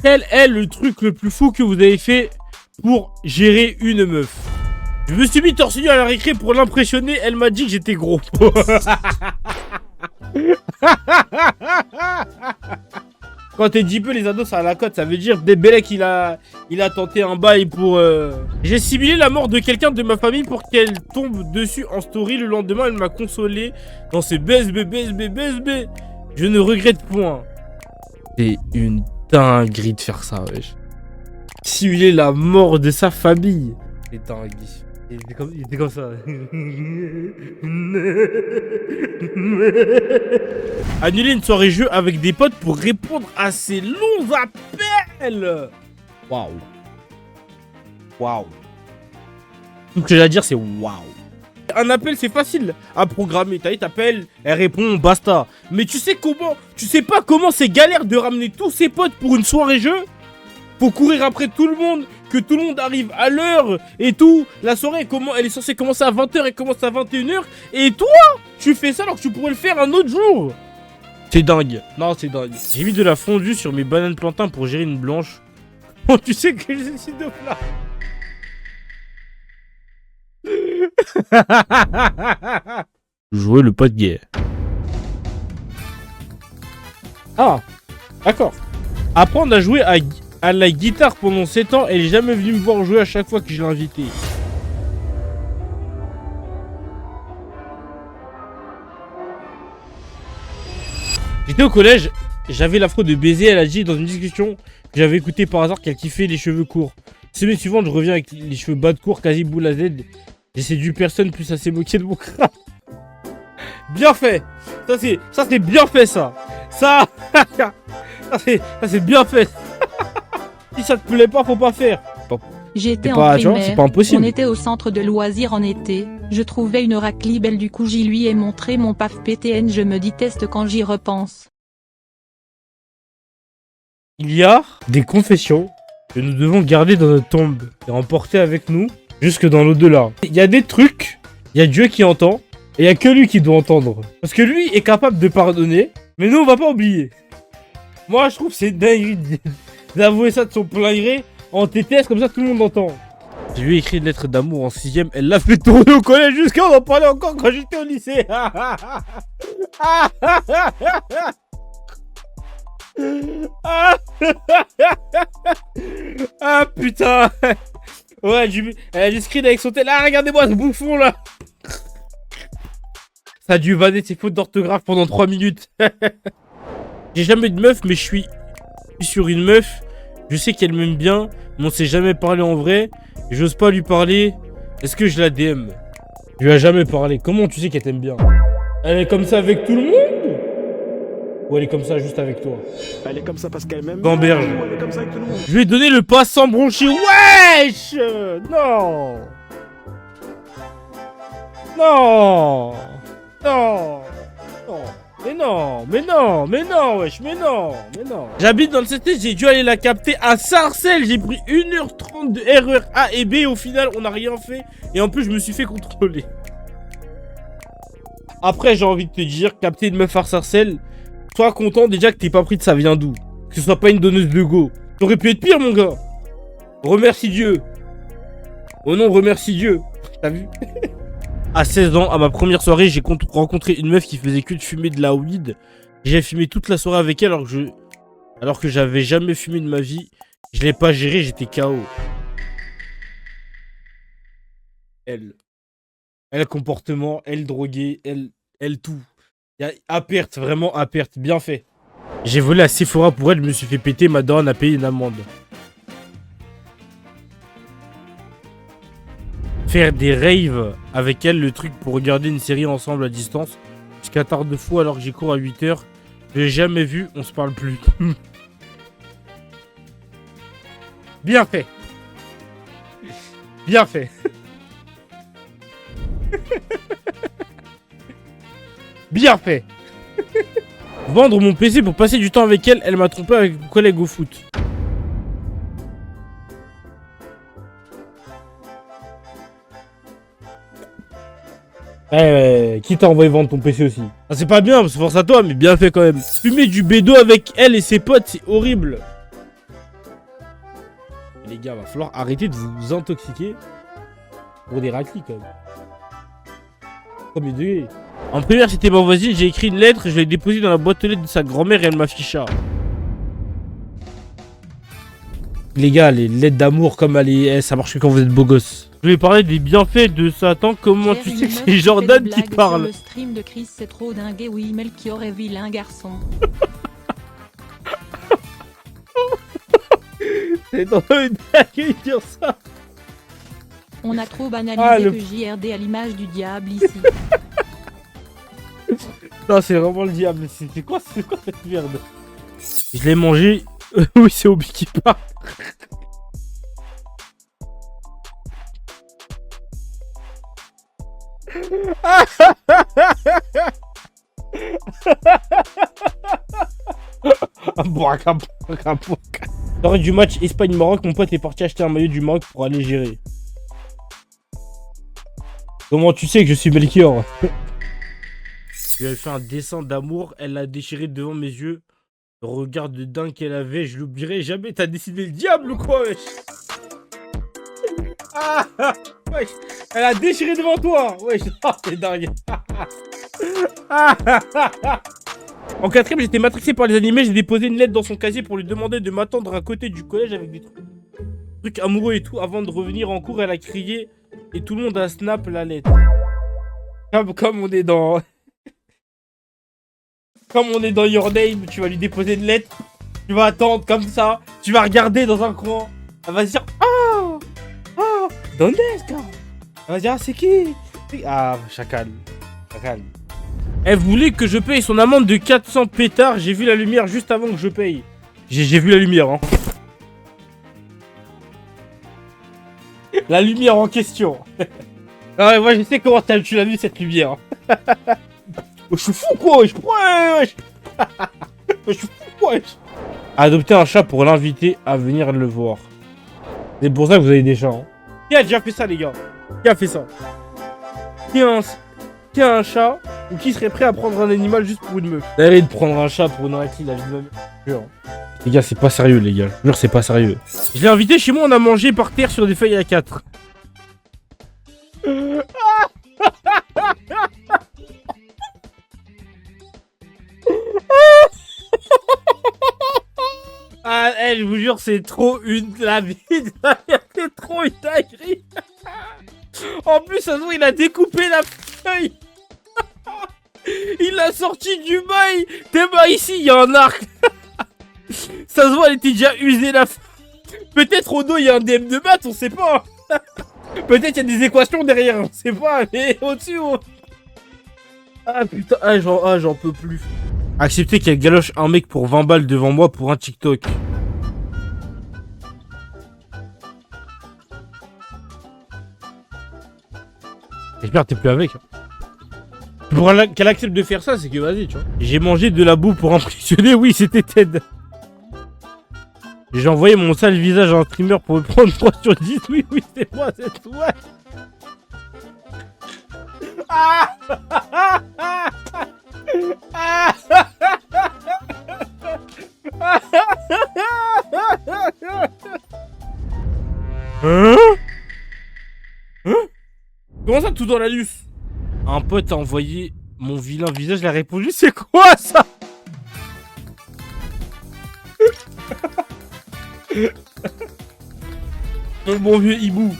Quel est le truc le plus fou que vous avez fait pour gérer une meuf? Je me suis mis torse nu à la récré pour l'impressionner. Elle m'a dit que j'étais gros. Quand t'es deep, les ados, ça a la cote. Ça veut dire Bébélec, il a tenté un bail pour... J'ai simulé la mort de quelqu'un de ma famille pour qu'elle tombe dessus en story. Le lendemain, elle m'a consolé dans ses BSB. Je ne regrette point. C'est une dinguerie de faire ça, wesh. Simuler la mort de sa famille. C'est dingue. Il était comme ça. Annuler une soirée jeu avec des potes pour répondre à ces longs appels. Waouh. Tout ce que j'ai à dire, c'est waouh. Un appel, c'est facile à programmer. T'appelles, elle répond, basta. Mais tu sais pas comment c'est galère de ramener tous ses potes pour une soirée jeu. Faut courir après tout le monde, que tout le monde arrive à l'heure et tout. La soirée, elle est censée commencer à 20h, elle commence à 21h. Et toi, tu fais ça alors que tu pourrais le faire un autre jour. C'est dingue. Non, c'est dingue. J'ai mis de la fondue sur mes bananes plantains pour gérer une blanche. Oh, tu sais que j'ai ces deux plats. Jouer le pote gay. Ah, d'accord. Apprendre à jouer à la guitare pendant 7 ans, elle est jamais venue me voir jouer à chaque fois que je l'ai invitée. J'étais au collège, j'avais l'afro de baiser, elle a dit dans une discussion que j'avais écouté par hasard qu'elle kiffait les cheveux courts. Semaine suivante, je reviens avec les cheveux bas de court, quasi boule à Z. J'ai séduit personne, plus à s'est moqué de mon crâne. Bien fait. Ça c'est bien fait ça. Ça c'est bien fait. Si ça te plaît pas, faut pas faire. J'étais en primaire, c'est pas impossible. On était au centre de loisirs en été, je trouvais une raclie belle, du coup j'y lui ai montré mon paf PTN, je me déteste quand j'y repense. Il y a des confessions que nous devons garder dans notre tombe et emporter avec nous jusque dans l'au-delà. Il y a des trucs, il y a Dieu qui entend, et il y a que lui qui doit entendre. Parce que lui est capable de pardonner, mais nous on va pas oublier. Moi je trouve que c'est dingue d'avouer ça de son plein gré en TTS, comme ça tout le monde entend. Je lui ai écrit une lettre d'amour en 6ème, elle l'a fait tourner au collège jusqu'à on en parlait encore quand j'étais au lycée. Ah putain. Ouais, elle a du screen avec son tel. Ah, regardez-moi ce bouffon là. Ça a dû vanner ses fautes d'orthographe pendant 3 minutes. J'ai jamais eu de meuf, mais je suis sur une meuf. Je sais qu'elle m'aime bien, mais on s'est jamais parlé en vrai. J'ose pas lui parler. Est-ce que je la DM? Je lui ai jamais parlé. Comment tu sais qu'elle t'aime bien? Elle est comme ça avec tout le monde? Ou elle est comme ça juste avec toi? Elle est comme ça parce qu'elle m'aime. Gamberge. Elle est comme ça avec tout le monde. Je lui ai donné le pass sans broncher. Wesh! Non! Non! Non! Non! Mais non, wesh, mais non! J'habite dans le 7e, j'ai dû aller la capter à Sarcelles. J'ai pris 1h30 de RER A et B. Au final, on n'a rien fait. Et en plus, je me suis fait contrôler. Après, j'ai envie de te dire, capter une meuf à Sarcelles, sois content déjà que t'es pas pris de ça vient d'où. Que ce soit pas une donneuse de go. T'aurais pu être pire, mon gars. Remercie Dieu. Oh non, remercie Dieu. T'as vu? À 16 ans, à ma première soirée, j'ai rencontré une meuf qui faisait que de fumer de la weed. J'ai fumé toute la soirée avec elle alors que j'avais jamais fumé de ma vie. Je l'ai pas géré, j'étais KO. Elle comportement, elle droguée, elle tout. À perte, vraiment à perte, bien fait. J'ai volé à Sephora pour elle, je me suis fait péter, ma daronne a payé une amende. Faire des raves avec elle, le truc pour regarder une série ensemble à distance. Jusqu'à tard de fou alors que j'ai cours à 8h. Je l'ai jamais vu, on se parle plus. Bien fait. Bien fait. Bien fait. Vendre mon PC pour passer du temps avec elle, elle m'a trompé avec mon collègue au foot. Qui t'a envoyé vendre ton PC aussi? Ah, c'est pas bien, c'est force à toi, mais bien fait quand même. Fumer du bédo avec elle et ses potes, c'est horrible. Les gars, va falloir arrêter de vous intoxiquer pour des raclis quand même. Premier degré. En première, c'était ma voisine, j'ai écrit une lettre, je l'ai déposée dans la boîte aux lettres de sa grand-mère et elle m'afficha. Les gars, les lettres d'amour comme ça marche que quand vous êtes beau gosse. Je vais parler des bienfaits de Satan. Comment tu sais que c'est Jordan qui parle? Le stream de Chris c'est trop dingue. Oui, Melchior est vilain garçon. C'est dans une blague dire ça. On a trop banalisé que JRD à l'image du diable ici. Non, c'est vraiment le diable. C'est quoi cette merde? Je l'ai mangé. Oui, c'est Obi qui parle. Lors du match Espagne-Maroc, mon pote est parti acheter un maillot du Maroc pour aller gérer. Comment tu sais que je suis Melchior? Je lui avais fait un dessin d'amour, elle l'a déchiré devant mes yeux. Le regard de dingue qu'elle avait, je l'oublierai jamais. T'as décidé le diable ou quoi, wesh? Ah, wesh, elle a déchiré devant toi, wesh. Oh, c'est dingue. En quatrième, j'étais matrixé par les animés. J'ai déposé une lettre dans son casier pour lui demander de m'attendre à côté du collège avec des trucs amoureux et tout. Avant de revenir en cours, elle a crié et tout le monde a snap la lettre. Comme on est dans... Comme on est dans Your Name, tu vas lui déposer une lettre. Tu vas attendre comme ça. Tu vas regarder dans un coin. Elle va se dire oh, oh, ¿dónde está? Elle va se dire ah, c'est qui? Ah, chacal. Chacal. Elle voulait que je paye son amende de 400 pétards. J'ai vu la lumière juste avant que je paye. J'ai vu la lumière, hein. La lumière en question. Ah ouais, moi je sais comment tu l'as vu cette lumière. Je suis fou quoi, wesh. Je suis fou quoi, wesh. Adopter un chat pour l'inviter à venir le voir. C'est pour ça que vous avez des chats, hein. Qui a déjà fait ça, les gars? Qui a fait ça? Qui a un chat ou qui serait prêt à prendre un animal juste pour une meuf? D'arrêter de prendre un chat pour une raclée, la vie de ma mère. Les gars, c'est pas sérieux, les gars. Je jure, c'est pas sérieux. Je l'ai invité chez moi, on a mangé par terre sur des feuilles A4. Ah, je vous jure, c'est trop la vie de la merde, c'est trop une dinguerie. En plus, ça se voit, il a découpé la feuille. Il l'a sorti du bail. T'es bas ici, il y a un arc. Ça se voit, elle était déjà usée la feuille. Peut-être au dos, il y a un DM de maths, on sait pas. Peut-être il y a des équations derrière, on sait pas, mais au-dessus, Ah putain, j'en peux plus. Accepter qu'elle galoche un mec pour 20 balles devant moi pour un TikTok. J'espère que t'es plus avec. Pour qu'elle accepte de faire ça, c'est que vas-y, tu vois. J'ai mangé de la boue pour impressionner, oui, c'était Ted. J'ai envoyé mon sale visage à un streamer pour me prendre 3 sur 10. Oui, c'est moi, c'est toi. Ah hein? Comment ça, tout dans la luce? Un pote a envoyé mon vilain visage, il a répondu, c'est quoi ça? Mon bon vieux hibou.